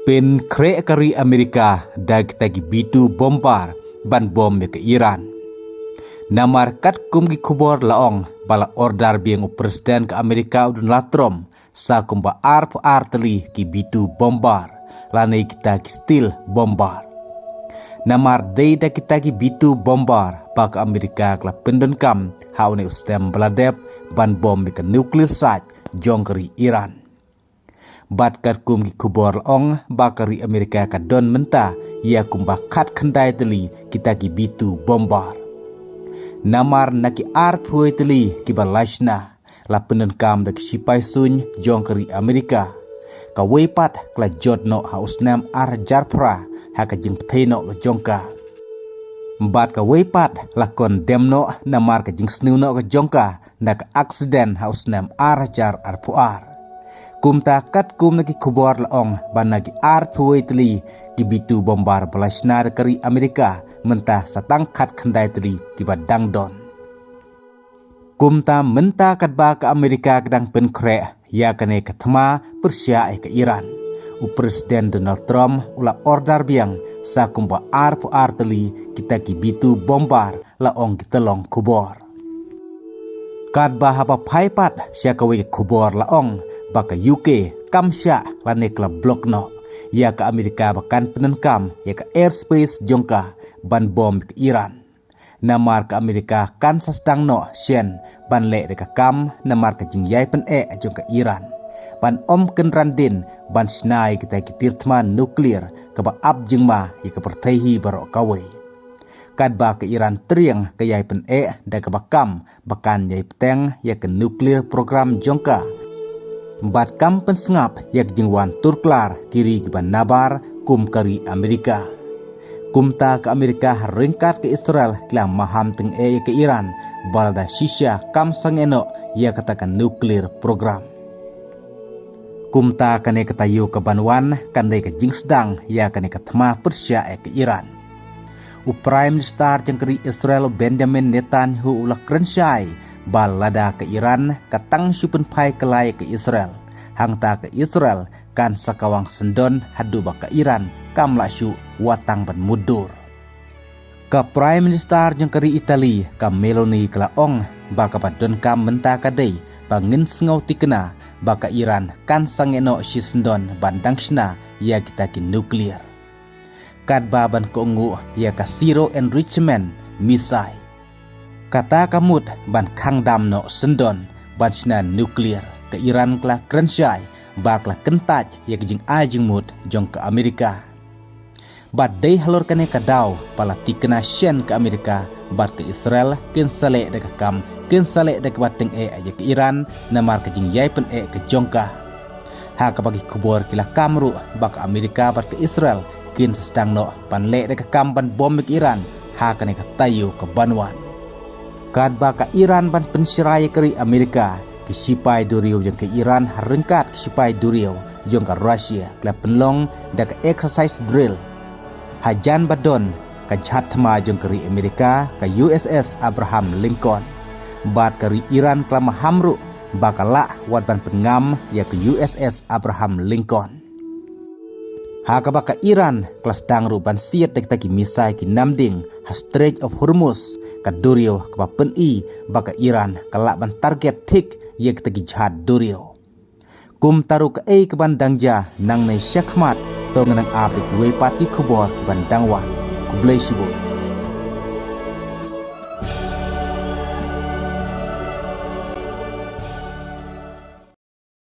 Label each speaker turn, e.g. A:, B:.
A: Pen kre kari Amerika dag tagi bitu bombar ban bom ke Iran. Namar kat kum ki kubor laong bala ordar biang presiden ke Amerika udun latrom sa kumba arp arteli ki bitu bombar lanai kita ki stil bombar. Namar day da kita ki bitu bombar bak Amerika kla pendon kam haune ustem bladep ban bom ke nuklear site jongkeri Iran. Bat kat kum ki kubor laong bakari Amerika ka don menta ia kumba kat kendai teli kita ki bitu bombar. Namar naki art huay teli ki balashna la pendon kam da ki sipai sun jongkeri Amerika. Ka wepat kla jodno hausnam ar jarpra haka jing pteno ka jongka. Bat ka wepat la kondemno namar ka jing snuno ka jongka na ka aksiden hausnam ar jar arpuar. Kumta kat kum naki kubor laong ban naki art huay teli ki bitu bombar balashna kari Amerika mentah satang kat kendai teli ki badang don. Kumta menta kat ba ke Amerika kedang pen kre ya kane katma Persia ke Iran. Presiden Donald Trump ula ordar biang sa kumba arp arteli kita ki bitu bombar laong kitelong kubor. Kat ba hapa paipat sya kawe kubor laong baka UK kamsya lane kla blok no ya ke Amerika bakan penenkam ya ke airspace jongka ban bom ke Iran. Namar ke Amerika kan sastang no shen ban le de kam namar ke jingyai pen jongka Iran. Ban om kenrandin ban snai kita kitirtman nuklear ke ba ab jingma ya ke pertehi barok kawe. Kad ba ke Iran teriang ke yai pen da ke bakam bakan yai peteng ya ke nuklear program jongka. Bat kam pensengap yak jingwan turklar kiri kiban nabar kum kari Amerika. Kumta ke Amerika ringkat ke Israel kila maham teng ke Iran balda shisha kam sangeno ya katakan nuklear program. Kumta kane katayu ke Banwan kandai ke jingsedang ya kane ketma Persia ke Iran. Prime Minister jengkeri Israel Benjamin Netanyahu ulak rensyai balada ke Iran katang syupun pai kelai ke Israel. Hangta ke Israel kan sakawang sendon hadu baka Iran kamla syu watang ban mudur. Ka Prime Minister jengkeri Itali ka Meloni kelaong baka badon kam menta kadai bangin sengau tikena baka Iran kan sangeno si sendon bandang sna ya kita ki nuklear. Kad baban koongu ya ka zero enrichment misai. Kata kamut ban kang dam no sendon ban sna nuklear ke Iran kla krensyai bakla kentaj ya kijing ajing mut jong ke Amerika. Bat day halor kane kadau pala tikena shen ke Amerika bat ke Israel ken sale de kam ken sale de bateng ya ke Iran namar kijing yai pen ke jongka. Ha ka bagi kubor kila kamru bak Amerika bat ke Israel kin sedang no pan le de kam ban bom ke Iran ha kane katayu ke Banwan. Kad baka Iran ban pensirai keri Amerika kisipai duriu jeng ke Iran harengkat kisipai duriu jeng ke Rusia kela penlong da ke exercise drill hajan badon ka jhatma jeng keri Amerika ka USS Abraham Lincoln bat keri Iran kela mahamru bakala wat ban pengam ya ke USS Abraham Lincoln. Haka baka Iran kelas dangru ban siat dek taki misai ki namding ha Strait of Hormuz ka durio ka pen baka Iran kalak ban target tik ye taki jihad durio. Kum taru ka ke bandangja nang nei syakmat to ngenang api ki wepat ki kubor ki bandangwan ku blai sibut.